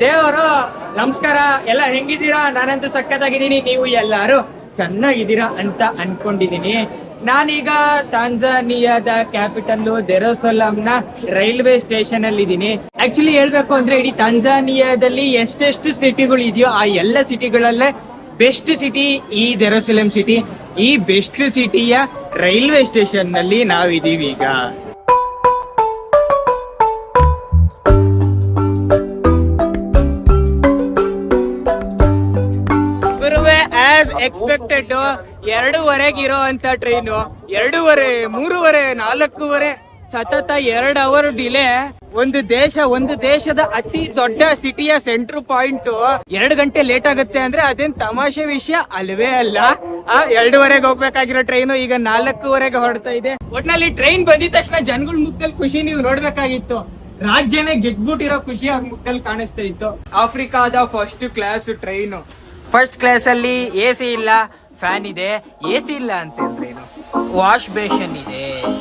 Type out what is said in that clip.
ದೇವರು ನಮಸ್ಕಾರ, ಎಲ್ಲ ಹೆಂಗಿದ್ದೀರಾ? ನಾನಂತೂ ಸಖತ್ತಾಗಿದ್ದೀನಿ, ನೀವು ಎಲ್ಲಾರು ಚೆನ್ನಾಗಿದ್ದೀರಾ ಅಂತ ಅನ್ಕೊಂಡಿದೀನಿ. ನಾನೀಗ ತಾಂಜಾನಿಯಾದ ಕ್ಯಾಪಿಟಲ್ ದೆರಸುಲಾಂನ ರೈಲ್ವೆ ಸ್ಟೇಷನ್ ಅಲ್ಲಿ ಇದ್ದೀನಿ. ಆಕ್ಚುಲಿ ಹೇಳ್ಬೇಕು ಅಂದ್ರೆ ಇಡೀ ತಾಂಜಾನಿಯಾದಲ್ಲಿ ಎಷ್ಟೆಷ್ಟು ಸಿಟಿಗಳು ಇದೆಯೋ ಆ ಎಲ್ಲ ಸಿಟಿಗಳಲ್ಲೇ ಬೆಸ್ಟ್ ಸಿಟಿ ಈ ದೆರಸುಲಾಂ ಸಿಟಿ. ಈ ಬೆಸ್ಟ್ ಸಿಟಿಯ ರೈಲ್ವೆ ಸ್ಟೇಷನ್ ನಲ್ಲಿ ನಾವಿದೀವಿ ಈಗ. ಎಕ್ಸ್ಪೆಕ್ಟೆಡ್ 2:30 ಇರೋ ಅಂತ ಟ್ರೈನು 2:30, 3:30, 4:15 ಸತತ 2 ಅವರ್ ಡಿಲೇ. ಒಂದು ದೇಶದ ಅತಿ ದೊಡ್ಡ ಸಿಟಿಯ ಸೆಂಟ್ರ್ ಪಾಯಿಂಟ್ 2 ಗಂಟೆ ಲೇಟ್ ಆಗುತ್ತೆ ಅಂದ್ರೆ ಅದೇನ್ ತಮಾಷೆ ವಿಷಯ ಅಲ್ವೇ ಅಲ್ಲ. 2:30 ಹೋಗ್ಬೇಕಾಗಿರೋ ಟ್ರೈನು ಈಗ 4:15 ಹೊರಡ್ತಾ ಇದೆ. ಒಟ್ನಲ್ಲಿ ಟ್ರೈನ್ ಬಂದಿದ ತಕ್ಷಣ ಜನಗಳ ಮುಖದಲ್ಲಿ ಖುಷಿ ನೀವು ನೋಡ್ಬೇಕಾಗಿತ್ತು. ರಾಜ್ಯನೇ ಗೆದ್ಬಿಟ್ಟಿರೋ ಖುಷಿ ಅವ್ರ ಮುಖದಲ್ಲಿ ಕಾಣಿಸ್ತಾ ಇತ್ತು. ಆಫ್ರಿಕಾದ first class train. First class ಅಲ್ಲಿ AC ಇಲ್ಲ, ಫ್ಯಾನ್ ಇದೆ. AC ಇಲ್ಲ ಅಂತಂದ್ರೇನು, ವಾಶ್ ಬೇಷನ್ ಇದೆ.